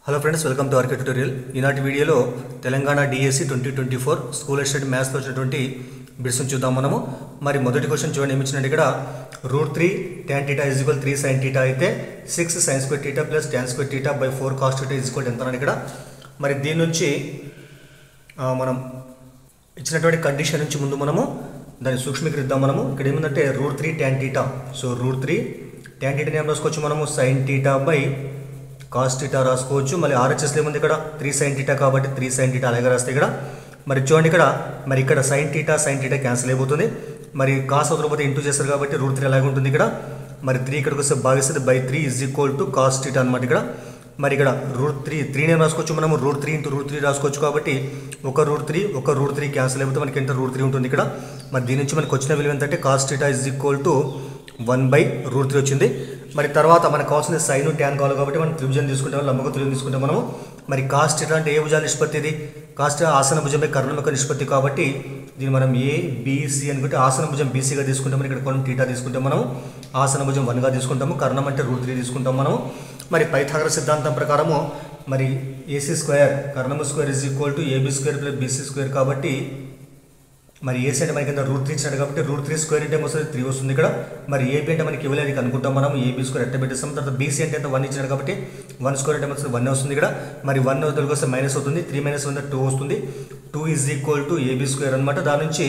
Hello friends, welcome to RK tutorial. ఈనాటి వీడియోలో Telangana DSC 2024 school assistant మ్యాథ్స్లో వచ్చినటువంటి బిట్స్ని చూద్దాం మనము. మరి మొదటి క్వశ్చన్ చూడండి, ఏమిచ్చినట్టు ఇక్కడ √3 tan θ = 3 sin θ అయితే 6 sin square θ + tan square θ / 4 cos θ = ఎంత అని ఇక్కడ. మరి దీని నుంచి మనం ఇచ్చినటువంటి కండిషన్ నుంచి ముందు మనము దాన్ని సూక్ష్మీకరిద్దాం. మనము ఇక్కడ ఏముందంటే √3 tan θ. సో √3 tan θ ఏం రాసుకోవచ్చు మనము sin θ / cos θ రాసుకోవచ్చు. మళ్ళీ ఆర్హెచ్ఎస్లో ఏముంది ఇక్కడ 3 sin θ కాబట్టి 3 sin θ అలాగే రాస్తే ఇక్కడ. మరి చూడండి ఇక్కడ sin θ క్యాన్సిల్ అయిపోతుంది. మరి కాస్ అవతలపోతే ఇంటూ చేస్తారు కాబట్టి √3 అలాగే ఉంటుంది ఇక్కడ. మరి 3 ఇక్కడికి వస్తే భాగిస్తుంది /3 = cos θ అనమాట ఇక్కడ. మరి ఇక్కడ √3 నేను రాసుకోవచ్చు మనము √3 × √3 రాసుకోవచ్చు కాబట్టి ఒక √3 క్యాన్సిల్ అయిపోతే మనకి ఎంత √3 ఉంటుంది ఇక్కడ. మరి దీని నుంచి మనకు వచ్చిన విలువ ఏంటంటే cos θ = 1/√3 వచ్చింది. మరి తర్వాత మనకు కావాల్సిన సైన్ ట్యాన్ కావాలి కాబట్టి మనం త్రిభుజం తీసుకుంటాం, లంబకోణ త్రిభుజం తీసుకుంటాం మనము. మరి కాస్ θ అంటే ఏ భుజాల నిష్పత్తి? ఇది కాస్ θ ఆసన భుజంపై కర్ణం యొక్క నిష్పత్తి కాబట్టి దీన్ని మనం ABC అనుకుంటే ఆసన భుజం BCగా తీసుకుంటాం. ఇక్కడ కోణం θ తీసుకుంటాం మనము. ఆసన భుజం 1గా తీసుకుంటాము, కర్ణం అంటే √3 తీసుకుంటాం మనము. మరి పైథాగరస్ సిద్ధాంతం ప్రకారము మరి AC² కర్ణము స్క్వేర్ = AB² + BC² కాబట్టి మరి AC అంటే మనకి √3 ఇచ్చినాడు కాబట్టి √3 స్క్వేర్ అంటే వస్తుంది 3 వస్తుంది ఇక్కడ. మరి AB అంటే మనకి ఇవ్వలేదు అనుకుంటాం మనం, AB² ఎట్ట పెట్టేస్తాం. తర్వాత BC అంటే 1 ఇచ్చినాడు కాబట్టి 1² అంటే మనకి 1 వస్తుంది ఇక్కడ. మరి 1 వదిలికి వస్తే మైనస్ అవుతుంది, 3 - 1 2 వస్తుంది. 2 = AB² అనమాట. దాని నుంచి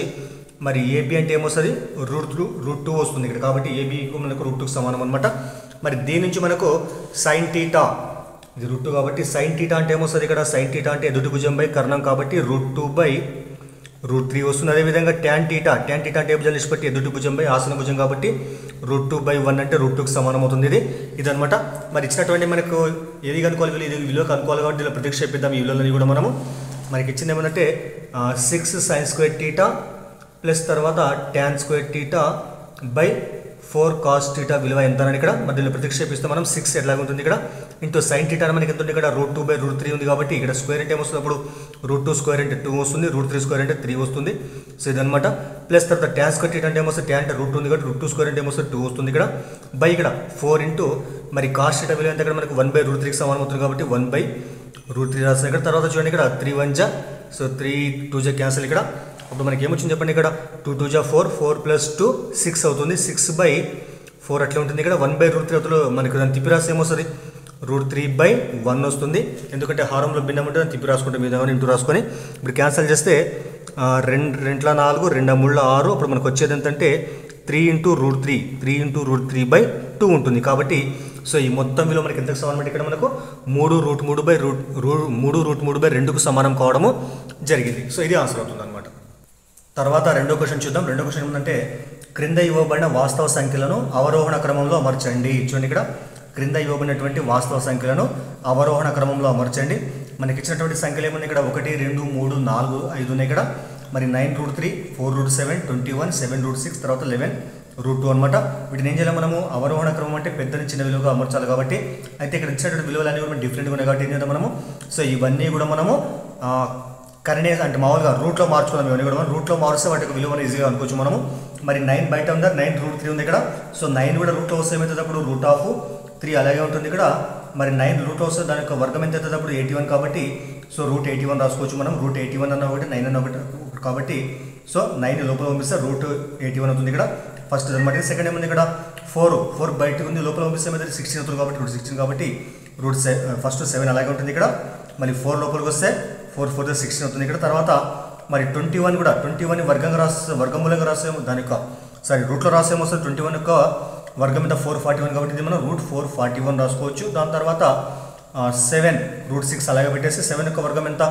మరి AB అంటే ఏమొస్తుంది √2 వస్తుంది ఇక్కడ కాబట్టి AB మనకు √2కి సమానం అనమాట. మరి దీని నుంచి మనకు sin θ ఇది √2 కాబట్టి sin θ అంటే ఏమొస్తుంది ఇక్కడ sin θ అంటే ఎదుటి భుజంపై కర్ణం కాబట్టి √2/√3 వస్తుంది. అదేవిధంగా tan θ అంటే ఏ భుజాల నిష్పత్తి? ఎదుటి భుజంపై ఆసన భుజం కాబట్టి √2/1 అంటే √2కి సమానం అవుతుంది ఇదనమాట. మరి ఇచ్చినటువంటి మనకు ఏది కనుక్కోవాలి, ఇది విలువ కనుక్కోవాలి కాబట్టి ఇలా ప్రతిక్షేపిద్దాం ఈ విలువలని కూడా మనము. మనకి ఇచ్చింది ఏమంటే 6 sin square θ ప్లస్ తర్వాత tan square θ / 4 cos θ విలువ ఎంత అని ఇక్కడ. మరి దీనిలో ప్రతిక్షేపిస్తే మనం 6 ఎట్లాగా ఉంటుంది ఇక్కడ ఇంటూ sin θ మనకి ఎంత ఉంది ఇక్కడ √2/√3 ఉంది కాబట్టి ఇక్కడ స్క్వేర్ అంటే ఏమొస్తుంది అప్పుడు √2² అంటే 2 వస్తుంది, √3² అంటే 3 వస్తుంది. సో ఇదనమాట. ప్లస్ తర్వాత tan square θ అంటే ఏమొస్తుంది? tan అంటే √2 ఉంది కాబట్టి √2² అంటే ఏమొస్తుంది 2 వస్తుంది ఇక్కడ. ఇక్కడ 4 ఇంటూ మరి cos θ విలువ ఎంత ఇక్కడ మనకు 1/√3కి సమానం అవుతుంది కాబట్టి 1/√3 రాస్తాం ఇక్కడ. తర్వాత చూడండి ఇక్కడ 3 × 1 సో 3 × 2 క్యాన్సిల్ ఇక్కడ. అప్పుడు మనకి ఏమొచ్చింది చెప్పండి ఇక్కడ 2 × 2 = 4, 4 + 2 6 అవుతుంది. 6/4 అట్లా ఉంటుంది ఇక్కడ. 1/√3 అవుతుంది మనకి దాన్ని తిప్పి రాస్తే ఏమొస్తుంది √3/1 వస్తుంది. ఎందుకంటే హారంలో భిన్నం ఉంటుంది, దాన్ని తిప్పి రాసుకుంటే మీద ఇంటూ రాసుకొని ఇప్పుడు క్యాన్సిల్ చేస్తే 2 × 4 2 × 3 6 అప్పుడు మనకు వచ్చేది ఎంతంటే 3 × √3/2 ఉంటుంది కాబట్టి సో ఈ మొత్తం విలువ మనకి ఎంతకు సమానం అంటే ఇక్కడ మనకు 3√3/2కు సమానం కావడము జరిగింది. సో ఇది ఆన్సర్ అవుతుంది అనమాట. తర్వాత రెండో క్వశ్చన్ చూద్దాం. రెండో క్వశ్చన్ ఏమంటే క్రింద ఇవ్వబడిన వాస్తవ సంఖ్యలను అవరోహణ క్రమంలో అమర్చండి. చూడండి ఇక్కడ క్రింద ఇవ్వబడినటువంటి వాస్తవ సంఖ్యలను అవరోహణ క్రమంలో అమర్చండి. మనకి ఇచ్చినటువంటి సంఖ్యలు ఏముంది ఇక్కడ 1 2 3 4 5 ఉన్నాయి ఇక్కడ. మరి 9√3 4√7 21 7√6 తర్వాత 11√2 అనమాట. వీటిని ఏం చేయాలి మనము అవరోహణ క్రమం అంటే పెద్దని చిన్న విలువగా అమర్చాలి కాబట్టి అయితే ఇక్కడ ఇచ్చినటువంటి విలువలు అన్నీ కూడా డిఫరెంట్గా ఉన్నాయి కాబట్టి ఏం చేద్దాం మనము సో ఇవన్నీ కూడా మనము కరెంట్ అంటే మామూలుగా రూట్లో మార్చుకుందాం. ఇవన్నీ కూడా మనం రూట్లో మారిస్తే వాటికి విలువను ఈజీగా అనుకోవచ్చు మనము. మరి 9 బయట ఉంది, 9√3 ఉంది ఇక్కడ. సో 9 కూడా రూట్లో వస్తే ఏమవుతుంది అప్పుడు √3 అలాగే ఉంటుంది ఇక్కడ. మరి 9 రూట్లో వస్తే దాని యొక్క వర్గం ఎంత అవుతుంది అప్పుడు 81 కాబట్టి సో √81 రాసుకోవచ్చు మనం. √81 అన్న ఒకటి 9 అన్న ఒకటి కాబట్టి సో 9 లోపల పంపిస్తే √81 అవుతుంది ఇక్కడ ఫస్ట్ అనమాట. సెకండ్ ఏముంది ఇక్కడ 4 బయటకు ఉంది, లోపల పంపిస్తే ఏమైతే 16 అవుతుంది కాబట్టి √16 కాబట్టి ఫస్ట్ 7 అలాగే ఉంటుంది ఇక్కడ. మళ్ళీ 4 లోపలికి వస్తే 4 4 16 అవుతుంది ఇక్కడ. తర్వాత మరి 21 కూడా 21 వర్గమూలంగా రాసేమో దాని యొక్క రూట్లో రాసేమో వస్తుంది 21 యొక్క వర్గం మీద 441 కాబట్టి ఇది మనం √441 రాసుకోవచ్చు. దాని తర్వాత 7 √6 అలాగే పెట్టేసి 7 యొక్క వర్గం ఎంత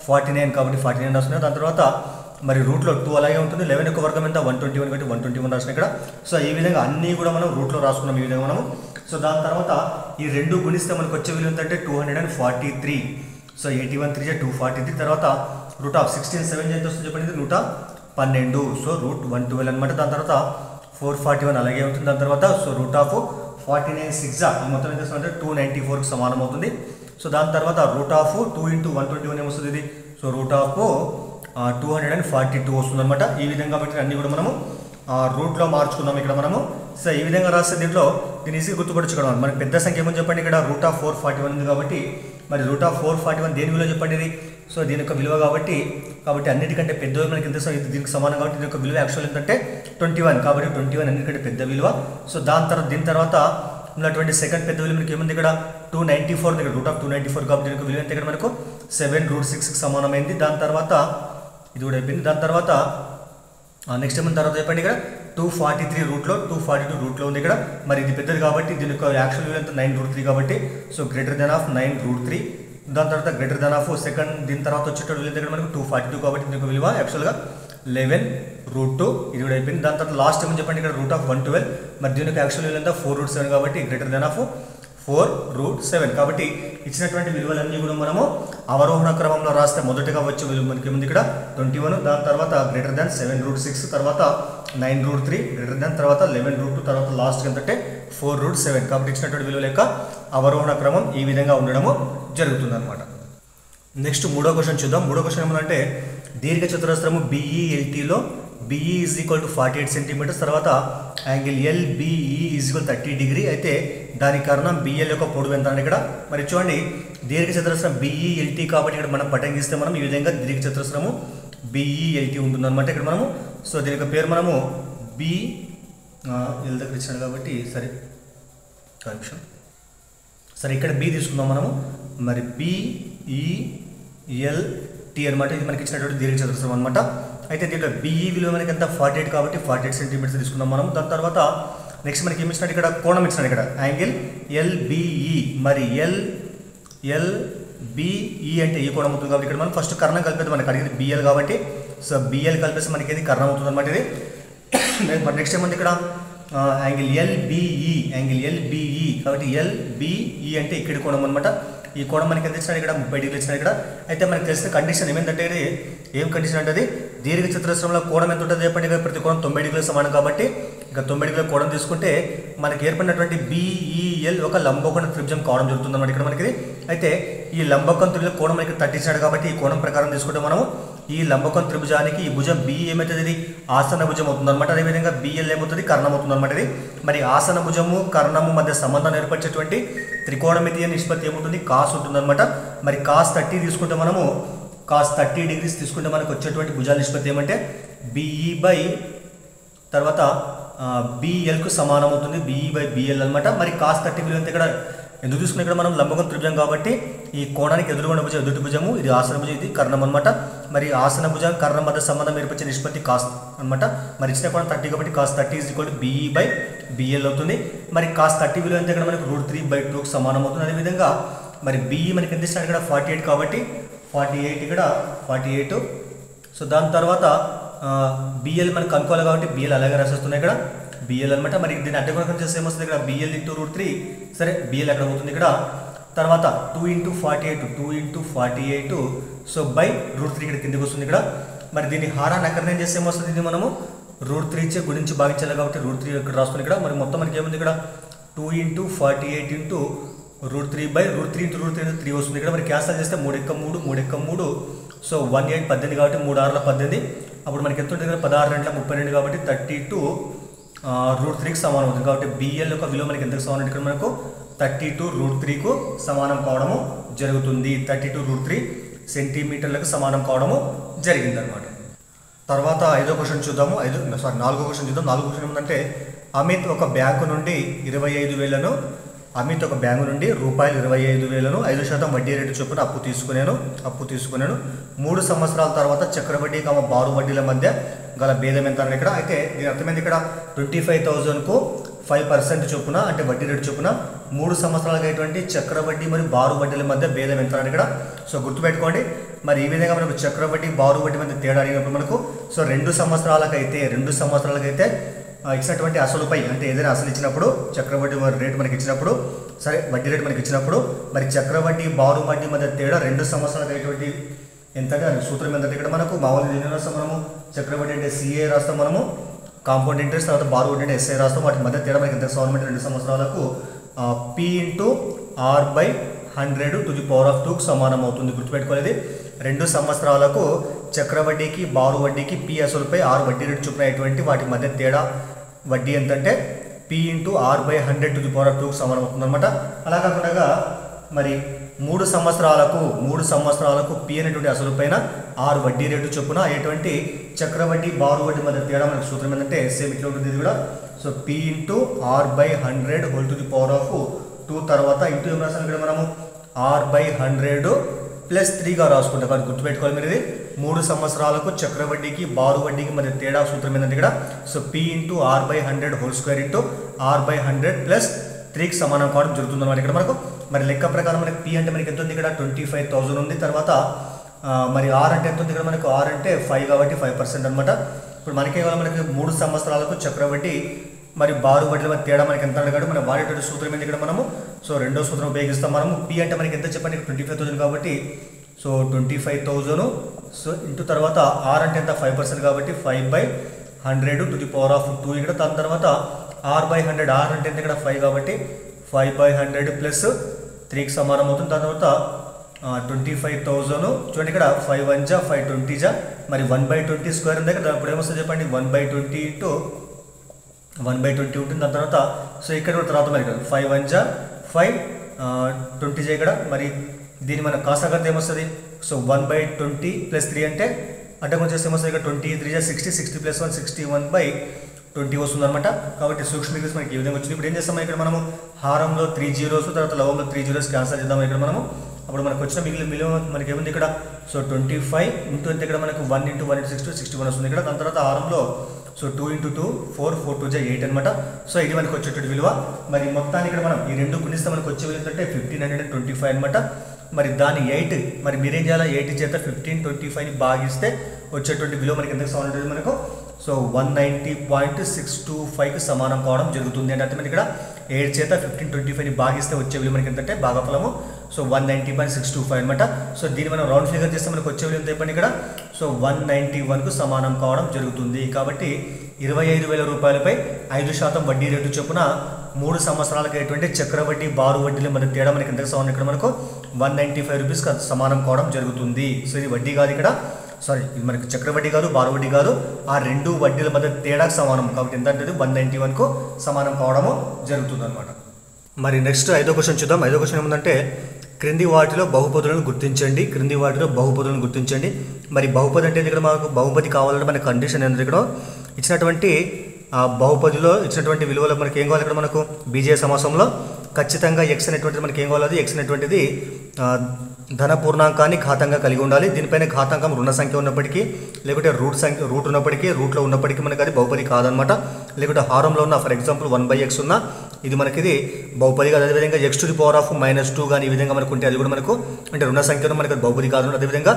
49 కాబట్టి 49 రాస్తున్నాయి. దాని తర్వాత మరి రూట్లో 2 అలాగే ఉంటుంది. 11 యొక్క వర్గం ఎంత 121 కాబట్టి 121 రాసిన ఇక్కడ. సో ఈ విధంగా అన్నీ కూడా మనం రూట్లో రాసుకున్నాం ఈ విధంగా మనము. సో దాని తర్వాత ఈ రెండు గుణిస్తే మనకు వచ్చే విలువ ఏంటంటే 243. సో 81 3 = 243. తర్వాత √16 7 ఎంత వస్తుంది చెప్పండి 112. సో √112 అనమాట. దాని తర్వాత 441 అలాగే ఉంటుంది. దాని తర్వాత సో √49 6 ఈ మొత్తం ఎంత వస్తుంది అంటే 294కి సమానం అవుతుంది. సో దాని తర్వాత √2 × 121 ఏమొస్తుంది ఇది సో √242 వస్తుంది అనమాట. ఈ విధంగా బట్టి అన్నీ కూడా మనము రూట్లో మార్చుకుందాం ఇక్కడ మనము. సో ఈ విధంగా రాస్తే దీంట్లో దీన్ని ఈజీగా గుర్తుపరచుకోవడం. మనకి పెద్ద సంఖ్య ఏమని చెప్పండి ఇక్కడ √441 ఉంది కాబట్టి మరి రూట్ ఆఫ్ 441 దేని విలువ చెప్పండి ఇది. సో దీని యొక్క విలువ కాబట్టి అన్నిటికంటే పెద్ద విలువ మనకి ఎంత, దీనికి సమానం కాబట్టి దీని యొక్క విలువ యాక్చువల్ ఏంటంటే 21. కాబట్టి 21 అన్నిటికంటే పెద్ద విలువ. సో దీని తర్వాత ఉన్నటువంటి సెకండ్ పెద్ద విలువ మనకి ఏముంది ఇక్కడ 294 ఉంది. ఇక్కడ రూట్ ఆఫ్ 294 కాబట్టి దీనికి విలువ ఎంత ఇక్కడ మనకు 7√6కి సమానమైంది. దాని తర్వాత ఇది కూడా అయిపోయింది. దాని తర్వాత నెక్స్ట్ ఏమైనా తర్వాత చెప్పండి ఇక్కడ 243 రూట్లో 242 రూట్లో ఉంది ఇక్కడ. మరి ఇది పెద్దది కాబట్టి దీని యొక్క యాక్చువల్ విలువ ఎంత 9√3 కాబట్టి సో గ్రేటర్ దెన్ ఆఫ్ 9√3. దాని తర్వాత గ్రేటర్ దెన్ ఆఫ్ సెకండ్ దీని తర్వాత వచ్చేటప్పుడు విలువ ఇక్కడ మనకు 242 కాబట్టి దీని యొక్క విలువ యాక్చువల్గా 11√2. ఇది కూడా అయిపోయింది. దాని తర్వాత లాస్ట్ ఏమని చెప్పండి ఇక్కడ రూట్ ఆఫ్ 112. మరి దీని యొక్క యాక్చువల్ విలువ ఎంత 4√7 కాబట్టి గ్రేటర్ దెన్ ఆఫ్ 4√7. కాబట్టి ఇచ్చినటువంటి విలువలన్నీ కూడా మనము అవరోహణ క్రమంలో రాస్తే మొదటగా వచ్చే విలువ మనకి ఏముంది ఇక్కడ 21. దాని తర్వాత గ్రేటర్ దాన్ 7√6, తర్వాత 9√3, గ్రేటర్ దాన్ తర్వాత 11√2, తర్వాత లాస్ట్ ఎంతంటే 4√7. కాబట్టి ఇచ్చినటువంటి విలువల యొక్క అవరోహణ క్రమం ఈ విధంగా ఉండడము జరుగుతుంది అనమాట. నెక్స్ట్ మూడో క్వశ్చన్ చూద్దాం. మూడో క్వశ్చన్ ఏమంటే దీర్ఘ చతురస్రము BELTలో BE is equal to 48 centimetres, తర్వాత angle LBE is equal 30 degree. అయితే దాని కారణం BL యొక్క పొడవు ఎంత అని ఇక్కడ. మరి చూడండి దీర్ఘ చతురస్రం BELT కాబట్టి ఇక్కడ మనం పటంగిస్తే మనం ఈ విధంగా దీర్ఘ చతురస్రము BELT ఉంటుందన్నమాట ఇక్కడ మనము. సో దీని యొక్క పేరు మనము BL దగ్గర ఇచ్చాడు కాబట్టి సరే నిమిషం సరే ఇక్కడ B తీసుకుందాం మనము. మరి BELT అనమాట. ఇది మనకి ఇచ్చినటువంటి దీర్ఘ చతురస్రం అనమాట. అయితే దీంట్లో BE విలువ మనకి ఎంత 48 కాబట్టి 48 సెంటీమీటర్స్ తీసుకుందాం మనం. దాని తర్వాత నెక్స్ట్ మనకి ఏమి ఇచ్చినట్టు ఇక్కడ కోణం ఇచ్చినాడు ఇక్కడ యాంగిల్ LBE. మరి LBE అంటే ఈ కోణం అవుతుంది కాబట్టి ఇక్కడ మనం ఫస్ట్ కర్ణం కలిపేది మనకి అడిగింది BL కాబట్టి సో BL కలిపేసి మనకి ఏది కర్ణం అవుతుంది అనమాట ఇది. మరి నెక్స్ట్ ఏముంది ఇక్కడ యాంగిల్ LBE కాబట్టి LBE అంటే ఇక్కడి కోణం అనమాట. ఈ కోణం మనకి ఎంత ఇచ్చినాడు ఇక్కడ 30 డిగ్రీలు ఇచ్చినాడు ఇక్కడ. అయితే మనకి తెలిసిన కండిషన్ ఏమేంటంటే ఏం కండిషన్ అంటే అది దీర్ఘ చతురస్రంలో కోణం ఎంత ఉంటుంది చెప్పండి. ప్రతి కోణం 90 డిగ్రీల సమానం కాబట్టి ఇక 90 డిగ్రీల కోణం తీసుకుంటే మనకి ఏర్పడినటువంటి BEL ఒక లంబకోణ త్రిభుజం కావడం జరుగుతుంది అన్నమాట ఇక్కడ మనకి. అయితే ఈ లంబకోణ త్రిభుజం కోణం మనకి 30 ఇచ్చినాడు కాబట్టి ఈ కోణం ప్రకారం తీసుకుంటే మనము ఈ లంబకోణ త్రిభుజానికి ఈ భుజం BE ఏమవుతుంది ఇది ఆసన భుజం అవుతుంది అనమాట. అదేవిధంగా BL ఏమవుతుంది కర్ణం అవుతుంది అనమాట ఇది. మరి ఆసన భుజము కర్ణము మధ్య సంబంధాన్ని ఏర్పరిచేటువంటి త్రికోణమితీయ నిష్పత్తి ఏముంటుంది కాస్ ఉంటుంది అనమాట. మరి కాస్ 30 తీసుకుంటే మనము కాస్ 30 డిగ్రీస్ తీసుకుంటే మనకు వచ్చేటువంటి భుజాల నిష్పత్తి ఏమంటే BE బై తర్వాత BLకు సమానం అవుతుంది BE బై BL అనమాట. మరి కాస్ 30 విలువ ఎంత ఇక్కడ ఎందుకు తీసుకున్న ఇక్కడ మనం లంబకోణ త్రిభుజం కాబట్టి ఈ కోణానికి ఎదురుగున్న భుజం ఎదుటి భుజము ఇది ఆసన భుజం ఇది కర్ణం అనమాట. మరి ఆసన భుజం కర్ణం మధ్య సంబంధం ఏర్పరిచే నిష్పత్తి కాస్ అనమాట. మరి ఇచ్చిన కోణం 30 కాబట్టి cos 30 is equal to BE by BL అవుతుంది. మరి కాస్ 30 విలువ ఎంత ఇక్కడ మనకు √3/2కు సమానం అవుతుంది. అదేవిధంగా మరి BE మనకి ఎంత ఇచ్చినాడు ఇక్కడ 48 కాబట్టి 48 ఇక్కడ 48. సో దాని తర్వాత BL మనకు కనుక్కోవాలి కాబట్టి BL అలాగే రాసేస్తున్నాయి ఇక్కడ BL అనమాట. మరి దీన్ని అడ్డగుణకం చేస్తే ఏమొస్తుంది ఇక్కడ BL × √3 సరే BL ఎక్కడ అవుతుంది ఇక్కడ. తర్వాత 2 × 48 సో బై √3 ఇక్కడ కిందకి వస్తుంది ఇక్కడ. మరి దీన్ని హారాన్ని అక్కడనే చేస్తే ఏమొస్తుంది ఇది మనము √3 ఇచ్చే గురించి భాగించాలి కాబట్టి √3 ఇక్కడ రాస్తుంది ఇక్కడ. మరి మొత్తం మనకి ఏముంది ఇక్కడ 2 × 48 × √3 బై √3 × √3 3 వస్తుంది ఇక్కడ. మరి క్యాన్సల్ చేస్తే 3 × 3 సో 1 8 18 కాబట్టి 3 6 18 అప్పుడు మనకి ఎంత ఉంటుంది కదా 16 2 32 కాబట్టి 32 √3కి సమానం అవుతుంది. కాబట్టి BL యొక్క విలువ మనకి ఎంతకు సమానం ఇక్కడ మనకు 32 √3కు సమానం కావడము జరుగుతుంది. 32 √3 సెంటీమీటర్లకు సమానం కావడము జరిగింది అనమాట. తర్వాత ఐదో క్వశ్చన్ చూద్దాము. నాలుగో క్వశ్చన్ చూద్దాం. నాలుగో క్వశ్చన్ ఏమంటే అమిత్ ఒక బ్యాంకు నుండి 25,000 అమిత్ ఒక బ్యాంకు నుండి రూపాయలు 25,000 5% వడ్డీ రేటు చొప్పున అప్పు తీసుకున్నాను 3 సంవత్సరాల తర్వాత చక్రవడ్డీ బారు వడ్డీల మధ్య గల భేదం ఎంత అని ఇక్కడ. అయితే దీని అర్థమైంది ఇక్కడ 25,000కు 5% చొప్పున అంటే వడ్డీ రేటు చొప్పున 3 సంవత్సరాలకు అయ్యేటువంటి చక్రవడ్డీ మరియు బారు వడ్డీల మధ్య భేదం ఎంత అని ఇక్కడ. సో గుర్తుపెట్టుకోండి. మరి ఈ విధంగా మనకు చక్రవడ్డీ బారు వడ్డీ మధ్య తేడా అడిగినప్పుడు మనకు సో 2 సంవత్సరాలకైతే ఇచ్చినటువంటి అసలుపై అంటే ఏదైనా అసలు ఇచ్చినప్పుడు చక్రవడ్డీ రేటు మనకి ఇచ్చినప్పుడు సరే వడ్డీ రేటు మనకి ఇచ్చినప్పుడు మరి చక్రవడ్డీ బారు వడ్డీ మధ్య తేడా 2 సంవత్సరాలకు అయ్యేటువంటి ఎంత అంటే సూత్రం ఏంటంటే ఇక్కడ మనకు మామూలుగా ఏం రాస్తాం మనము చక్రవడ్డీ అంటే CA రాస్తాం మనము కాంపౌండ్ ఇంట్రెస్ట్ తర్వాత బారు వడ్డీ అంటే SI రాస్తాం. వాటి మధ్య తేడా మనకి ఎంత సమానం అంటే 2 సంవత్సరాలకు P × R/100⁴ సమానం అవుతుంది. గుర్తుపెట్టుకోలేదు. 2 సంవత్సరాలకు చక్రవడ్డీకి బారు వడ్డీకి P అసలుపై R వడ్డీ రేటు చొప్పున అయ్యేటువంటి వాటి మధ్య తేడా వడ్డీ ఎంతంటే P × R/100⁴ సమానం అవుతుంది అనమాట. అలా కాకుండా మరి 3 సంవత్సరాలకు పి అనేటువంటి అసలు పైన 6 వడ్డీ రేటు చొప్పున ఎటువంటి చక్రవడ్డీ బారు వడ్డీ మధ్య తేడా మనకు సూత్రం ఏంటంటే సేమ్ ఇట్లా ఉంటుంది ఇది కూడా. So P into R by 100 whole to the power of 2 తర్వాత ఇంటూ ఏం రాసాం ఇక్కడ మనము ఆర్ బై 100 ప్లస్ 3గా రాసుకుంటాం. కాబట్టి గుర్తుపెట్టుకోవాలి మీరు ఇది 3 సంవత్సరాలకు చక్రవడ్డీకి బారు వడ్డీకి మధ్య తేడా సూత్రం ఏంటంటే ఇక్కడ so P into R by 100 whole square into R by 100 plus 3కి సమానం కావడం జరుగుతుంది అన్నమాట ఇక్కడ మనకు. మరి లెక్క ప్రకారం మనకి పి అంటే మనకి ఎంత ఉంది ఇక్కడ 25,000 ఉంది. తర్వాత మరి ఆర్ అంటే ఎంత ఉంది ఇక్కడ మనకు ఆర్ అంటే 5 కాబట్టి 5% అనమాట. ఇప్పుడు మనకే కావాలి మనకి 3 సంవత్సరాలకు చక్రవడ్డీ మరి బారు వడ్డీల మధ్య తేడా మనకి ఎంత అడిగాడు మనం వాడేటువంటి సూత్రం ఏంటి ఇక్కడ మనము. సో రెండో సూత్రం ఉపయోగిస్తాం మనము. పి అంటే మనకి ఎంత చెప్పండి 25,000 కాబట్టి సో 25,000 సో ఇంటూ తర్వాత ఆర్ అంటే ఎంత 5% కాబట్టి 5/100 టు ది పవర్ ఆఫ్ 2 ఇక్కడ. దాని తర్వాత ఆర్ బై 100 ఆర్ అంటే ఎంత ఇక్కడ 5 కాబట్టి 5/100 ప్లస్ 3కి సమానం అవుతుంది. దాని తర్వాత 25,000 చూడండి ఇక్కడ 5 1 జా 5 20 జా మరి 1/20 స్క్వేర్ ఉంది కదా. ఇప్పుడు ఏమొస్తుంది చెప్పండి 1/20 ఇంటూ 1/20 ఉంటుంది. దాని తర్వాత సో ఇక్కడ కూడా తర్వాత మరి 5 1 జా 5 20 జా ఇక్కడ మరి దీని మన కాసాగత ఏమొస్తుంది సో 1/20 ప్లస్ 3 అంటే అడ్డం వచ్చేసి ఏమొస్తుంది ఇక్కడ 23 జా 60 60 ప్లస్ 1 61/20 వస్తుంది అనమాట. కాబట్టి సూక్ష్మీకృతి మనకి ఈ విధంగా వచ్చింది. ఇప్పుడు ఏం చేస్తాం ఇక్కడ మనము హారంలో 3 జీరోస్ తర్వాత లవంలో 3 జీరోస్ క్యాన్సల్ చేద్దాం ఇక్కడ మనము. అప్పుడు మనకు వచ్చిన మిగిలిన మనకి ఏముంది ఇక్కడ సో 25 ఇంటూ ఎంత ఇక్కడ మనకు 1 ఇంటూ 1 ఇంటూ 6 61 వస్తుంది ఇక్కడ. దాని తర్వాత హారంలో సో 2 ఇంటూ 2 4 4 2 జా 8 అనమాట. సో ఇది మనకు వచ్చేటువంటి విలువ. మరి మొత్తాన్ని ఇక్కడ మనం ఈ రెండు గుణిస్తే మనకు వచ్చే విలువ అంటే 1525 అనమాట. మరి దాని 8 మరి మీరేం చేయాలి 8 చేత 1525ని భాగిస్తే వచ్చేటువంటి విలువ మనకి ఎంత సమానం ఉంటుంది మనకు సో 190.625కి సమానం కావడం జరుగుతుంది. అంటే మనకి ఇక్కడ 8 చేత 1525ని భాగిస్తే వచ్చే విలువ మనకి ఎంతంటే భాగఫలము సో 190.625 అనమాట. సో దీన్ని మనం రౌండ్ ఫిగర్ చేస్తే మనకు వచ్చే విలువ ఎంత చెప్పండి ఇక్కడ సో 191కు సమానం కావడం జరుగుతుంది. కాబట్టి 25,000 రూపాయలపై 5% వడ్డీ రేటు చొప్పున 3 సంవత్సరాలకు అయ్యేటువంటి చక్రవడ్డీ బారు వడ్డీల మధ్య తేడా మనకి ఎంత సమానం ఇక్కడ మనకు 195 రూపీస్ సమానం కావడం జరుగుతుంది. సో ఇది వడ్డీ కాదు ఇక్కడ సారీ ఇది మనకి చక్రవడ్డీ కాదు బారు వడ్డీ కాదు ఆ రెండు వడ్డీల మధ్య తేడాకు సమానం. కాబట్టి ఎంత అంటే 191కు సమానం కావడము జరుగుతుంది అనమాట. మరి నెక్స్ట్ 5వ క్వశ్చన్ చూద్దాం. 5వ క్వశ్చన్ ఏముందంటే క్రింది వాటిలో బహుపదులను గుర్తించండి. మరి బహుపది అంటే ఇక్కడ మనకు బహుపది కావాలంటే మన కండిషన్ ఏంటంటే ఇక్కడ ఇచ్చినటువంటి బహుపదిలో ఇచ్చినటువంటి విలువలో మనకి ఏం కావాలి ఇక్కడ మనకు బీజేయ సమాసంలో ఖచ్చితంగా ఎక్స్ అనేటువంటిది మనకి ఏం కావాలి ఎక్స్ అనేటువంటిది ధన పూర్ణాంకాన్ని ఘాతంగా కలిగి ఉండాలి. దీనిపైన ఘాతాంకం రుణ సంఖ్య ఉన్నప్పటికీ లేకుంటే రూట్ ఉన్నప్పటికీ రూట్లో ఉన్నప్పటికీ మనకి అది బహుపది కాదనమాట. లేకుంటే హారంలో ఉన్న ఫర్ ఎగ్జాంపుల్ 1/x ఉన్న ఇది మనకి ఇది బహుపది కాదు. అదేవిధంగా x to the power of -2 కానీ ఈ విధంగా మనకు ఉంటే అది కూడా మనకు అంటే రుణ సంఖ్యను మనకి అది బహుపది కాదు. అదేవిధంగా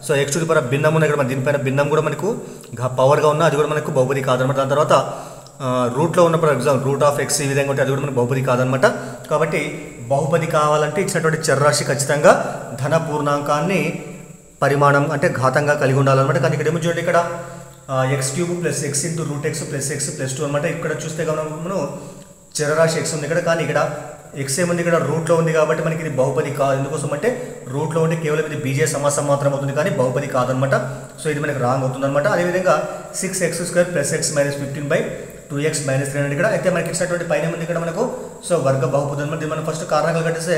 so x to the power భిన్నం ఉన్న ఇక్కడ మన దీనిపైన భిన్నం కూడా మనకు పవర్గా ఉన్న అది కూడా మనకు బహుపది కాదనమాట. దాని తర్వాత రూట్లో ఉన్న for example root of x ఈ విధంగా ఉంటే అది కూడా మనకు బహుపది కాదనమాట. కాబట్టి బహుపది కావాలంటే ఇచ్చినటువంటి చరరాశి ఖచ్చితంగా ధన పూర్ణాంకాన్ని పరిమాణం అంటే ఘాతంగా కలిగి ఉండాలన్నమాట. కానీ ఇక్కడ ఏమో చూడండి ఇక్కడ x³ plus x into root x plus x plus 2 అనమాట. ఇక్కడ చూస్తే మనం చరరాశి x ఉంది ఇక్కడ కానీ ఇక్కడ x ఏముంది ఇక్కడ రూట్లో ఉంది కాబట్టి మనకి ఇది బహుపది కాదు. ఎందుకోసం అంటే రూట్లో ఉంటే కేవలం ఇది బీజేయ సమాసం మాత్రం అవుతుంది కానీ బహుపది కాదనమాట. సో ఇది మనకి రాంగ్ అవుతుంది అనమాట. అదేవిధంగా 6x² plus x minus 15/2x minus 3 అనేది ఇక్కడ అయితే మనకి ఇచ్చినటువంటి పైన ఉంది ఇక్కడ మనకు సో వర్గ బహుపది అనమాట. దీన్ని మనం ఫస్ట్ కారణాలు కట్టేస్తే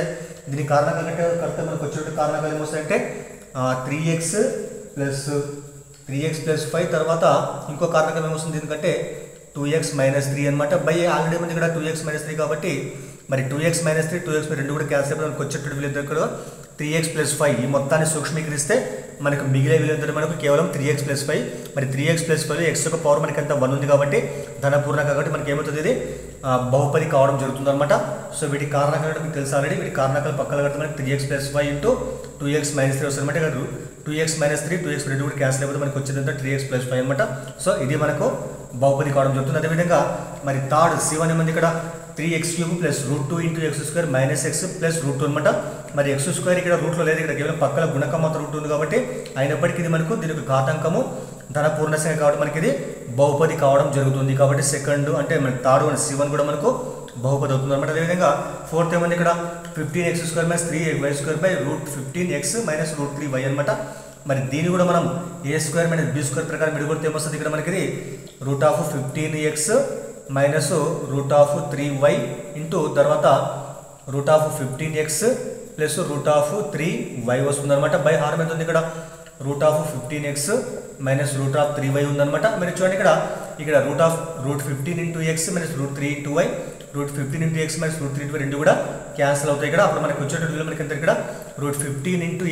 దీని కారణాలు కడితే మనకు వచ్చేటువంటి కారణాలు ఏమొస్తాయంటే 3x ప్లస్ 5 తర్వాత ఇంకో కారణం ఏమొస్తుంది ఎందుకంటే 2x మైనస్ 3 అనమాట. బై ఆల్రెడీ ఉంది ఇక్కడ 2x మైనస్ 3 కాబట్టి మరి 2x మైనస్ 3 2x రెండు కూడా క్యాన్సిల్ అయిపోయి మనకు వచ్చేటువంటి విలువ ఇక్కడ 3x ప్లస్ 5 ఈ మొత్తాన్ని సూక్ష్మీకరిస్తే మనకు మిగిలే విలువ ఎంత మనకు కేవలం 3x ప్లస్ 5 మరి 3x ప్లస్ 5 x యొక్క పవర్ మనకి అంత 1 ఉంది కాబట్టి ధనపూర్ణ కాబట్టి మనకి ఏమవుతుంది ఇది బహుపది కావడం జరుగుతుంది అనమాట. సో వీటి కారణాలు మీకు తెలుసు ఆల్రెడీ వీటి కారణాలు పక్కన కడితే మనకి 3x plus 5 into 2x minus 3 వస్తుంది అనమాట. 2x మైనస్ 3 2x రెండు కూడా క్యాన్సిల్ అయిపోతే మనకి వచ్చేది 3x ప్లస్ 5 అనమాట. సో ఇది మనకు బహుపది కావడం జరుగుతుంది. అదేవిధంగా మరి థర్డ్ C1 ఏమంది ఇక్కడ 3x³ plus √2 into x² minus x plus √2 అనమాట. మరి x² ఇక్కడ రూట్లో లేదు ఇక్కడ కేవలం పక్కన గుణకం మాత్రం రూట్ ఉంది కాబట్టి అయినప్పటికీ ఇది మనకు దీనికి ఘాతాంకము ధన పూర్ణ సంఖ్య కాబట్టి మనకి ఇది బహుపది కావడం జరుగుతుంది. కాబట్టి సెకండ్ అంటే మన థర్డ్ వన్ C1 కూడా మనకు బహుపది అవుతుంది అనమాట. అదేవిధంగా ఫోర్త్ ఏమంది ఇక్కడ 15x² minus 3y² √15x minus √3y అనమాట. మరి దీన్ని కూడా మనం a² మైనస్ b² ప్రకారం విడగొడితే ఏమొస్తుంది ఇక్కడ మనకి ఇది √15x మైనస్ √3y ఇంటూ తర్వాత √15x plus root of 3y వస్తుంది అనమాట. బై హారం ఎంత ఉంది ఇక్కడ root of 15x minus root of 3y ఉందన్నమాట. మీరు చూడండి ఇక్కడ root 15 into x minus root 3 into y, root 15 into x minus root 3 into రెండు కూడా క్యాన్సిల్ అవుతాయి ఇక్కడ. అప్పుడు మనకి వచ్చేటప్పుడు మనకి ఎంత ఇక్కడ root 15 into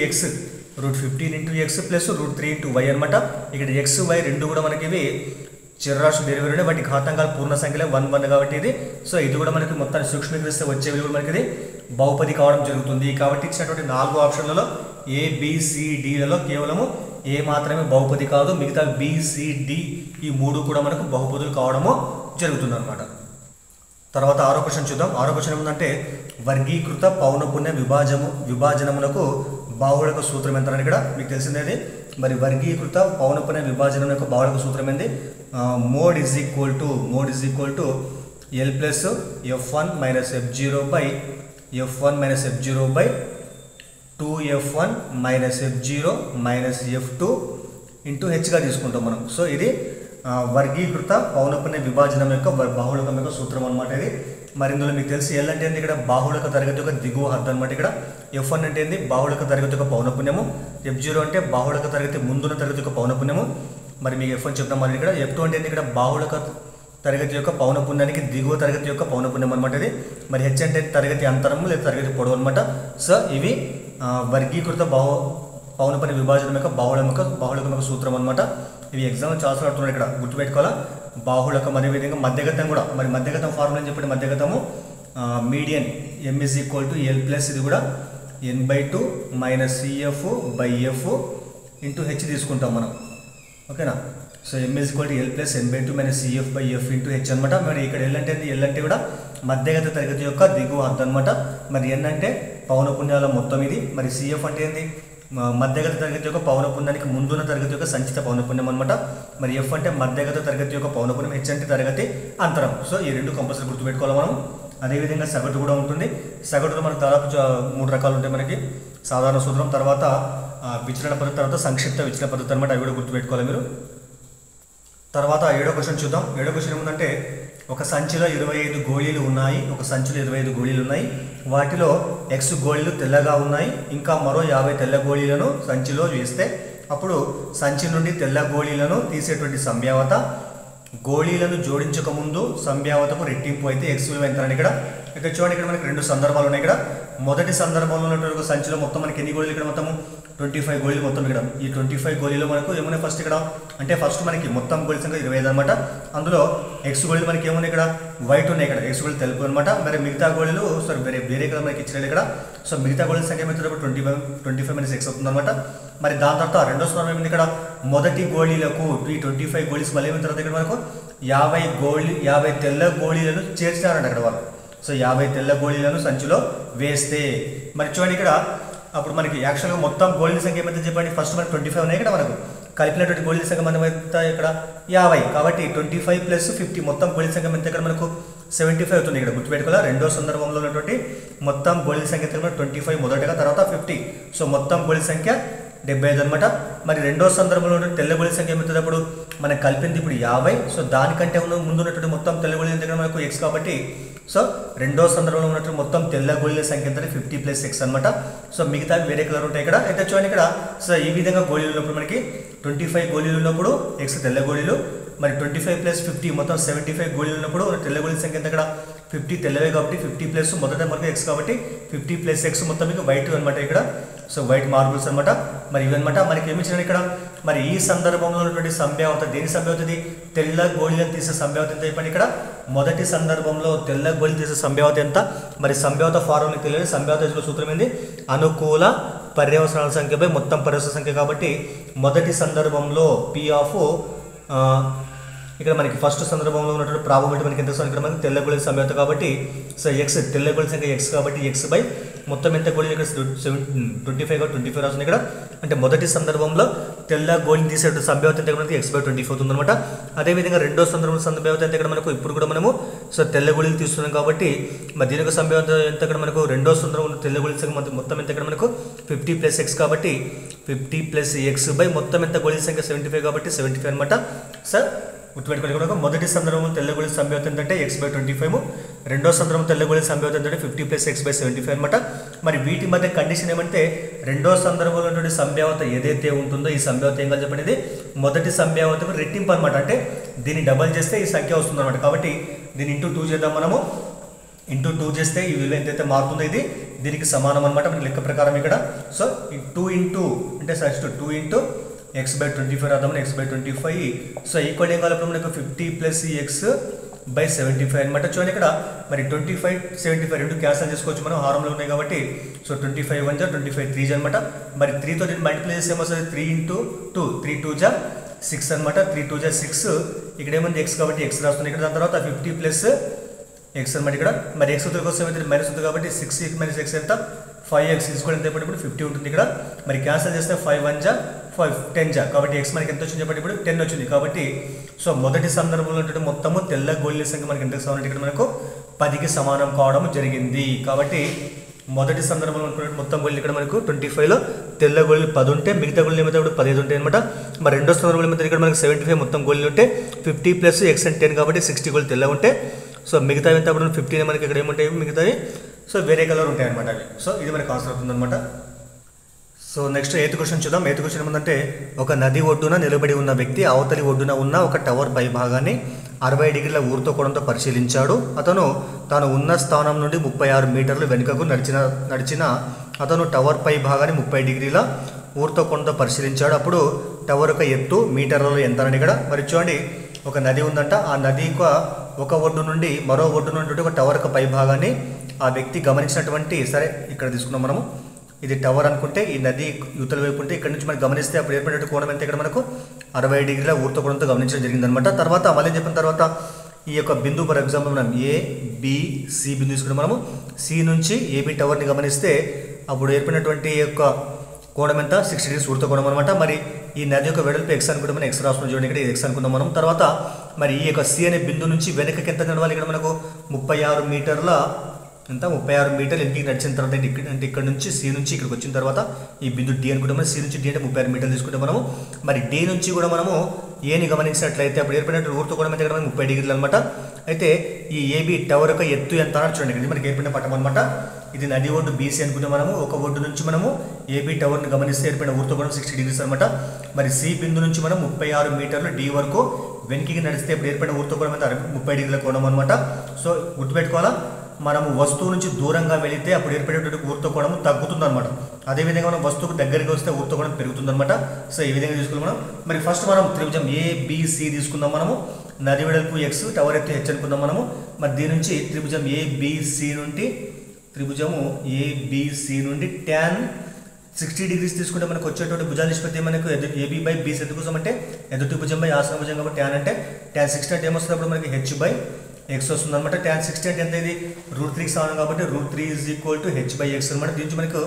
x plus root 3 into y అనమాట. ఇక్కడ ఎక్స్ వై రెండు కూడా మనకి ఇవి చరరాశి వేరు వేరు వాటి ఘాతాంకాలు పూర్ణ సంఖ్యలో 1 1 కాబట్టి ఇది. సో ఇది కూడా మనకి మొత్తాన్ని సూక్ష్మీకరిస్తే వచ్చే విలువ మనకి ఇది బహుపది కావడం జరుగుతుంది. కాబట్టి ఇచ్చినటువంటి 4 ఆప్షన్లలో ఏ బిసిడిలలో కేవలము ఏ మాత్రమే బహుపది కాదు, మిగతా బిసిడి ఈ 3 కూడా మనకు బహుపదులు కావడము జరుగుతుంది అనమాట. తర్వాత 6వ క్వశ్చన్ చూద్దాం. 6వ క్వశ్చన్ ఏమంటే వర్గీకృత పౌనపున్య విభాజనమునకు బాహుళక సూత్రం ఎంత అని ఇక్కడ మీకు తెలిసిందేది. మరి వర్గీకృత పౌనపున్య విభాజనం యొక్క బాహుళక సూత్రం ఏంది? Mode is equal to L plus f1 minus f0 by f1 minus f0 by 2f1 minus f0 minus f2 into హెచ్గా తీసుకుంటాం మనం. సో ఇది వర్గీకృత పౌనపున్య విభాజనం యొక్క బాహుళకం యొక్క సూత్రం అనమాట ఇది. మరి ఇందులో మీకు తెలిసి ఎల్ అంటే ఏంది? ఇక్కడ బాహుళక తరగతి యొక్క దిగువ హద్దు అనమాట. ఇక్కడ f1 అంటే ఏంది? బాహుళక తరగతి యొక్క పౌనపున్యము. f0 అంటే బాహుళక తరగతి ముందున్న తరగతి యొక్క పౌనపున్యము. మరి మీకు f1 చెప్తాం. మరి ఇక్కడ f2 అంటే ఏంది? ఇక్కడ బాహుళక తరగతి యొక్క పౌనపున్యానికి దిగువ తరగతి యొక్క పౌనపున్యం అనమాట ఇది. మరి హెచ్ అంటే తరగతి అంతరము లేదా తరగతి పొడవు అనమాట. సో ఇవి వర్గీకృత పౌనపున్య విభాజనం యొక్క బాహుళకం యొక్క సూత్రం అనమాట. ఇవి ఎగ్జామ్లో చాలా అడుగుతున్నాడు. ఇక్కడ గుర్తుపెట్టుకోవాలా బాహుళకం అదేవిధంగా మధ్యగతం కూడా. మరి మధ్యగతం ఫార్ములా అని చెప్పండి. మధ్యగతము median m is equal to L plus ఇది కూడా n/2 minus CF by F into H తీసుకుంటాం మనం. ఓకేనా? So m is equal to L plus n/2 minus CF by F into H అనమాట. మరి ఇక్కడ ఎల్ అంటే ఎల్ అంటే కూడా మధ్యగత తరగతి యొక్క దిగువ హద్దు అనమాట. మరి n అంటే పౌనపున్యాల మొత్తం ఇది. మరి సిఎఫ్ అంటే ఏంది? మధ్యగత తరగతి యొక్క పౌనపున్యానికి ముందున్న తరగతి యొక్క సంచిత పౌనపున్యం అనమాట. మరి ఎఫ్ అంటే మధ్యగత తరగతి యొక్క పౌనపున్యం, హెచ్ అంటే తరగతి అంతరం. సో ఈ రెండు కంపల్సరీ గుర్తుపెట్టుకోవాలి మనం. అదేవిధంగా సగటు కూడా ఉంటుంది. సగటులో మనకు దాదాపు 3 రకాలు ఉంటాయి మనకి. సాధారణ సూత్రం, తర్వాత విచలన పద్ధతి, తర్వాత సంక్షిప్త విచలన పద్ధతి అనమాట. అవి కూడా గుర్తుపెట్టుకోవాలి మీరు. తర్వాత 7వ క్వశ్చన్ చూద్దాం. 7వ క్వశ్చన్ ఏముందంటే ఒక సంచిలో 25 గోళీలు ఉన్నాయి. వాటిలో x గోళీలు తెల్లగా ఉన్నాయి. ఇంకా మరో 50 తెల్ల గోళీలను సంచిలో వేస్తే అప్పుడు సంచి నుండి తెల్ల గోళీలను తీసేటువంటి సంభావ్యత గోళీలను జోడించక ముందు సంభావ్యతకు రెట్టింపు అయితే x విలువ ఎంత అని ఇక్కడ చూడండి. ఇక్కడ మనకి 2 సందర్భాలు ఉన్నాయి. ఇక్కడ మొదటి సందర్భంలో ఉన్నటువంటి సంచిలో మొత్తం మనకి ఎన్ని గోళీలు? ఇక్కడ మొత్తం 25 గోళీలు మొత్తం. ఇక్కడ ఈ 25 గోళీలో మనకు ఏమున్నాయి? ఫస్ట్ ఇక్కడ అంటే ఫస్ట్ మనకి మొత్తం గోళీ సంఖ్య 25 అనమాట. అందులో ఎక్స్ గోళీలు మనకి ఏమున్నాయి? ఇక్కడ వైట్ ఉన్నాయి. ఇక్కడ ఎక్స్ గోళీలు తెలుపు అనమాట. మరి మిగతా గోళీలు వేరే కదా మనకి ఇచ్చినారు ఇక్కడ. సో మిగతా గోళీల సంఖ్య ఏమవుతుంది? 25 మైనస్ ఎక్స్ అవుతుంది అనమాట. మరి దాని తర్వాత రెండో స్థానం ఏమైంది? ఇక్కడ మొదటి గోళీలకు ఈ 25 గోళీస్ మళ్ళీ ఏమైనా తర్వాత ఇక్కడ మనకు 50 తెల్ల గోళీలను చేర్చినారంట అక్కడ వాళ్ళు. సో 50 తెల్ల గోళీలను సంచిలో వేస్తే మరి చూడండి ఇక్కడ అప్పుడు మనకి యాక్చువల్గా మొత్తం గోళీల సంఖ్య ఏమైతే చెప్పండి? ఫస్ట్ మనకి 25 ఉన్నాయి. ఇక్కడ మనకు కలిపినటువంటి గోళీల సంఖ్య మనం ఎంత? ఇక్కడ 50. కాబట్టి 25 ప్లస్ 50 మొత్తం గోళీల సంఖ్య ఎంత? ఇక్కడ మనకు 75 అవుతుంది. ఇక్కడ గుర్తుపెట్టుకోవాలి. రెండో సందర్భంలో ఉన్నటువంటి మొత్తం గోళీల సంఖ్య 25 మొదటగా, తర్వాత 50. సో మొత్తం గోళీల సంఖ్య 75 అనమాట. మరి రెండో సందర్భంలో ఉన్న తెల్ల గోళీల సంఖ్య ఏమవుతుంది? అప్పుడు మనం కలిపింది ఇప్పుడు 50. సో దానికంటే ముందు ఉన్నటువంటి మొత్తం తెల్ల గోళీల దగ్గర మనకు x కాబట్టి సో రెండో సందర్భంలో ఉన్నటువంటి మొత్తం తెల్ల గోళీల సంఖ్య ఎంత? 50 ప్లస్ x అనమాట. సో మిగతా వేరే కలర్ ఉంటాయి ఇక్కడ. అయితే చూడండి ఇక్కడ సో ఈ విధంగా గోళీలు ఉన్నప్పుడు మనకి 25 గోళీలు ఉన్నప్పుడు x తెల్ల గోళీలు, మరి 25 ప్లస్ 50 మొత్తం 75 గోళీలు ఉన్నప్పుడు తెల్ల గోళీల సంఖ్య ఎంత? ఇక్కడ 50 తెల్లవే కాబట్టి 50 ప్లస్ మొదట మనకు x కాబట్టి 50 ప్లస్ x మొత్తం మీకు వైట్ అనమాట ఇక్కడ. సో వైట్ మార్బుల్స్ అనమాట. మరి ఇవన్నమాట మనకి ఏమి ఇచ్చినారు ఇక్కడ? మరి ఈ సందర్భంలో ఉన్నటువంటి సంభావ్యత దేని సంభావ్యత? తెల్ల గోళీలను తీసే సంభావ్యత ఎంత చెప్పండి? ఇక్కడ మొదటి సందర్భంలో తెల్ల గోళీలు తీసే సంభావ్యత ఎంత? మరి సంభావ్యత ఫార్ములా తెలియదు. సంభావ్యత సూత్రం ఏంది? అనుకూల పర్యవసనాల సంఖ్యపై మొత్తం పర్యవసన సంఖ్య. కాబట్టి మొదటి సందర్భంలో P ఆఫ్ ఇక్కడ మనకి ఫస్ట్ సందర్భంలో ఉన్నటువంటి ప్రాబబిలిటీ మనకి ఎంత? ఇక్కడ మనకి తెల్ల గోళీల సంభావ్యత కాబట్టి సో x తెల్ల గోళీల సంఖ్య x కాబట్టి x బై మొత్తం ఎంత గోళీలు? ఇక్కడ 25 రాస్తుంది ఇక్కడ. అంటే మొదటి సందర్భంలో తెల్ల గోళీని తీసేటువంటి సంభావ్యత ఎంత? మనకి x/25 అవుతుంది అనమాట. అదేవిధంగా రెండో సందర్భంలో సంభావ్యత ఎంత? ఇక్కడ మనకు ఇప్పుడు కూడా మనము సో తెల్ల గోళీలు తీస్తున్నాం కాబట్టి మరి దీని యొక్క సంభావ్యత ఎంత? ఇక్కడ మనకు రెండో సందర్భంలో తెల్ల గోళీల సంఖ్య మొత్తం ఎంత? ఇక్కడ మనకు 50 ప్లస్ x కాబట్టి 50 ప్లస్ x బై మొత్తం ఎంత? గోళీల సంఖ్య 75 కాబట్టి 75 అనమాట. సార్ గుర్తుపెట్టుకోవాలి. మొదటి సందర్భంలో తెల్ల గోళీల సంభావ్యత ఏంటంటే x/25, రెండో సందర్భం తెల్ల గోళీల సంభావ్యత ఏంటంటే 50 ప్లస్ x/75 అనమాట. మరి వీటి మధ్య కండిషన్ ఏమంటే రెండో సందర్భంలో ఉన్నటువంటి సంభావ్యత ఏదైతే ఉంటుందో ఈ సంభావ్యత ఏం కాదు చెప్పండి, ఇది మొదటి సంభావ్యతకు రెట్టింపు అనమాట. అంటే దీన్ని డబల్ చేస్తే ఈ సంఖ్య వస్తుంది అనమాట. కాబట్టి దీన్ని ఇంటూ 2 చేద్దాం మనము. ఇంటూ 2 చేస్తే ఈ విలువ ఎంతైతే మారుతుందో ఇది దీనికి సమానం అనమాట మనకి లెక్క ప్రకారం ఇక్కడ. సో 2 ఇంటూ అంటే సబ్స్టిట్యూట్ 2 ఇంటూ x/25 రాద్దాం. x/25 సో ఈక్వల్ ఏం కావాలి మనకు 50 ప్లస్ x/75 అనమాట. చూడండి ఇక్కడ మరి 25 75 రెండు క్యాన్సల్ చేసుకోవచ్చు మనం, హారంలో ఉన్నాయి కాబట్టి. సో 25 1 25 3 అనమాట. మరి 3తో దీన్ని మల్టిప్లై చేస్తే ఏమొస్తుంది 3 ఇంటూ 2 3 2 6 అనమాట. 3 2 6 ఇక్కడ ఏముంది x కాబట్టి x రాస్తుంది ఇక్కడ. దాని తర్వాత 50 ప్లస్ x అనమాట ఇక్కడ. మరి x ఉత్తరకు వస్తే ఏమైతే మైనస్ ఉంది కాబట్టి 6 మైనస్ x ఎంత 5x తీసుకోవడం ఎంత ఇప్పుడు 50 ఉంటుంది ఇక్కడ. మరి క్యాన్సల్ చేస్తే 5 1 5 10 కాబట్టి x మనకి ఎంత వచ్చింది చెప్పండి ఇప్పుడు 10 వచ్చింది. కాబట్టి సో మొదటి సందర్భంలో ఉన్నటువంటి మొత్తము తెల్ల గోళీల సంఖ్య మనకి ఎంత సమానం ఇక్కడ మనకు 10కి సమానం కావడం జరిగింది. కాబట్టి మొదటి సందర్భంలో ఉన్నటువంటి మొత్తం గోళీలు ఇక్కడ మనకు 25లో తెల్ల గోళీలు 10 ఉంటే మిగతా గోళీలు ఏమైతే ఇప్పుడు 15 ఉంటాయి అనమాట. మరి రెండో సందర్భంలో ఏమైతే ఇక్కడ మనకు 75 మొత్తం గోళీలు ఉంటే 50 ప్లస్ x అండ్ 10 కాబట్టి 60 గోళీలు తెల్ల ఉంటే సో మిగతా ఎంత అప్పుడు 15 మనకి ఇక్కడ ఏముంటాయి మిగతావి సో వేరే కలర్ ఉంటాయి అనమాట అవి. సో ఇది మనకు ఆన్సర్ అవుతుంది అనమాట. సో నెక్స్ట్ 8th క్వశ్చన్ చూద్దాం. 8th క్వశ్చన్ ఏమందంటే ఒక నది ఒడ్డున నిలబడి ఉన్న వ్యక్తి అవతలి ఒడ్డున ఉన్న ఒక టవర్ పై భాగాన్ని 60 డిగ్రీల ఊరుతో కోణంతో పరిశీలించాడు. అతను తాను ఉన్న స్థానం నుండి 36 మీటర్లు వెనుకకు నడిచిన అతను టవర్ పై భాగాన్ని 30 డిగ్రీల ఊరుతో కోణంతో పరిశీలించాడు. అప్పుడు టవర్ యొక్క ఎత్తు మీటర్లలో ఎంత అని ఇక్కడ. మరి చూడండి ఒక నది ఉందంట, ఆ నది ఒక ఒడ్డు నుండి మరో ఒడ్డు నుండి ఒక టవర్ యొక్క పై భాగాన్ని ఆ వ్యక్తి గమనించినటువంటి, సరే ఇక్కడ తీసుకున్నాం మనము, ఇది టవర్ అనుకుంటే ఈ నది యువతల వైపు ఉంటే ఇక్కడ నుంచి మనం గమనిస్తే అప్పుడు ఏర్పడినట్టు కోణం ఎంత ఇక్కడ మనకు 60 డిగ్రీల ఊర్తో కోణంతో గమనించడం జరిగిందనమాట. తర్వాత మళ్ళీ చెప్పిన తర్వాత ఈ యొక్క బిందువు ఫర్ ఎగ్జాంపుల్ మనం ABC బిందు తీసుకుని మనము సి నుంచి AB టవర్ని గమనిస్తే అప్పుడు ఏర్పడినటువంటి యొక్క కోణం ఎంత 60 డిగ్రీస్ ఊర్తో కోణం అనమాట. మరి ఈ నది యొక్క వెడల్పు x అనుకుంటే మనం x రాసుకుని చూడండి ఇక్కడ x అనుకుందాం మనం. తర్వాత మరి ఈ యొక్క సి అనే బిందు నుంచి వెనకకి ఎంత నడవాలి ఇక్కడ మనకు 36 మీటర్ల ఎంత 36 మీటర్లు ఇంటికి నడిచిన తర్వాత అంటే ఇక్కడ నుంచి సి నుంచి ఇక్కడికి వచ్చిన తర్వాత ఈ బిందు డి అనుకుంటే మనం సి నుంచి డి అంటే 36 మీటర్లు తీసుకుంటే మనము మరి డి నుంచి కూడా మనము ఏని గమనించినట్లయితే అప్పుడు ఏర్పడినట్టు ఊర్తో కూడా అయితే 30 డిగ్రీలు అనమాట. అయితే ఈ ఏబి టవర్ యొక్క ఎత్తు ఎంత అని చూడండి ఇక్కడ మనకి ఏర్పడిన పట్టం అనమాట. ఇది నది ఒడ్డు బీసీ అనుకుంటే మనము ఒక ఒడ్డు నుంచి మనము ఏబి టవర్ని గమనిస్తే ఏర్పడిన ఊర్తో కూడా 60 డిగ్రీస్ అనమాట. మరి సి బిందు నుంచి మనం 36 మీటర్లు డి వరకు వెనక్కి నడిస్తే ఇప్పుడు ఏర్పడిన ఊర్తో కూడా 30 డిగ్రీల కోణం అనమాట. సో గుర్తుపెట్టుకోవాలా, మనము వస్తువు నుంచి దూరంగా వెళితే అప్పుడు ఏర్పడేటువంటి ఊర్తో కోణం తగ్గుతుంది అనమాట. అదేవిధంగా మనం వస్తువుకు దగ్గరికి వస్తే ఊర్తో కోణం పెరుగుతుంది అనమాట. సో ఈ విధంగా తీసుకున్నాం మనం. మరి ఫస్ట్ మనం త్రిభుజం ABC తీసుకుందాం మనము. నది వెడల్పు x టవర్ ఎత్తు h అనుకుందాం మనము. మరి దీని నుంచి త్రిభుజం ABC నుండి tan 60 డిగ్రీస్ తీసుకుంటే మనకు వచ్చేటువంటి భుజాల నిష్పత్తి మనకు AB/BC ఎందుకోసం అంటే ఎదుటి భుజం బై ఆసన భుజం కాబట్టి tan అంటే tan 60 అంటే ఏమొస్తుంది అప్పుడు మనకి h/x వస్తుంది అనమాట. tan 60 అంటే ఎంత ఇది √3కి సమానం కాబట్టి √3 = h/x అనమాట. దీని నుంచి మనకు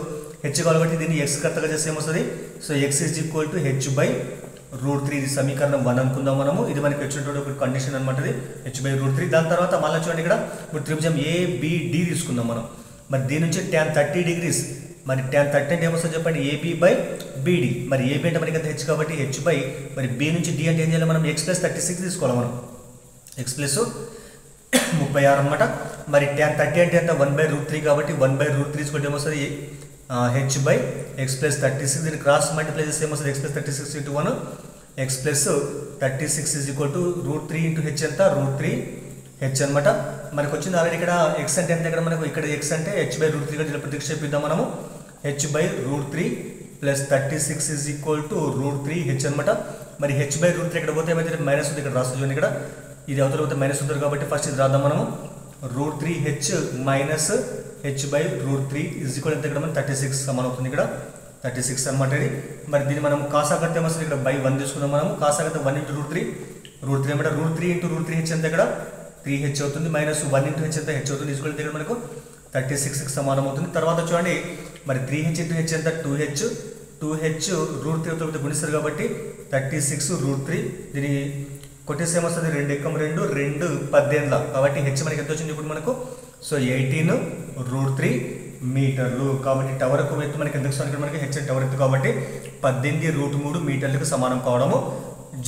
h కావాలి కాబట్టి దీన్ని x కర్తగా చేస్తే ఏమొస్తుంది, సో x = h/√3 ఇది సమీకరణం 1 అనుకుందాం మనము. ఇది మనకి వచ్చినటువంటి ఒక కండిషన్ అనమాట, ఇది h/√3. దాని తర్వాత మళ్ళీ చూడండి ఇక్కడ ఇప్పుడు త్రిభుజం ABD తీసుకుందాం మనం. మరి దీని నుంచి tan 30 డిగ్రీస్, మరి tan 30 అంటే ఏమొస్తుంది చెప్పండి AB/BD. మరి AB అంటే మనకి ఎంత h కాబట్టి h బై మరి B నుంచి D అంటే ఏం చేయాలి మనం x + 36 తీసుకోవాలి మనం, x + 36 అనమాట. మరి tan 30 అంటే ఎంత 1/√3 కాబట్టి 1/√3 తీసుకుంటే ఏమొస్తుంది h/x + 36. దీన్ని క్రాస్ మల్టిప్లై చేస్తే ఏమొస్తుంది x + 36 × 1 x + 36 √3 × h ఎంత √3h అనమాట. మనకు వచ్చింది ఆల్రెడీ ఇక్కడ x అంటే ఎంత ఇక్కడ మనకు ఇక్కడ x అంటే h/√3 గా ప్రతిక్షేపిద్దాం మనము. h/√3 + 36 √3h అనమాట. మరి h/√3 ఇక్కడ పోతే ఏమైతే మైనస్ ఉంది ఇక్కడ రాస్తుంది ఇక్కడ, ఇది అవతల పోతే మైనస్ ఉంటుంది కాబట్టి ఫస్ట్ ఇది రాద్దాం మనము. √3h - h/√3 ఎంత ఇక్కడ మనం 36 సమానం అవుతుంది ఇక్కడ 36 అనమాట ఇది. మరి దీన్ని మనం కాసాగర్త ఏమొస్తుంది ఇక్కడ /1 తీసుకుందాం మనము. కాసాగర్త 1 × √3 అనమాట. √3 × √3h ఎంత ఇక్కడ 3h అవుతుంది. -1 × h ఎంత h అవుతుంది. తీసుకుంటే ఇక్కడ మనకు 36కి సమానం అవుతుంది. తర్వాత చూడండి మరి 3h × h ఎంత 2h √3 గుణిస్తారు కాబట్టి 36 √3. దీని కొట్టేసి ఏమొస్తుంది 2 × 2 2 18 కాబట్టి h మనకి ఎంత వచ్చింది ఇప్పుడు మనకు, సో 18 √3 మీటర్లు. కాబట్టి టవర్ యొక్క ఎత్తు మనకి ఎంత వస్తుంది మనకి h టవర్ ఎత్తు కాబట్టి 18 √3 మీటర్లకు సమానం కావడము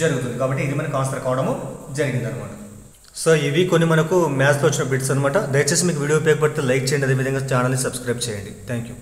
జరుగుతుంది. కాబట్టి ఇది మనకు ఆన్సర్ కావడము జరిగింది అనమాట. సో ఇవి కొన్ని మనకు మ్యాథ్స్లో వచ్చిన బిట్స్ అనమాట. దయచేసి మీకు వీడియో ఉపయోగపడితే లైక్ చేయండి, అదేవిధంగా ఛానల్ని సబ్స్క్రైబ్ చేయండి. Thank you.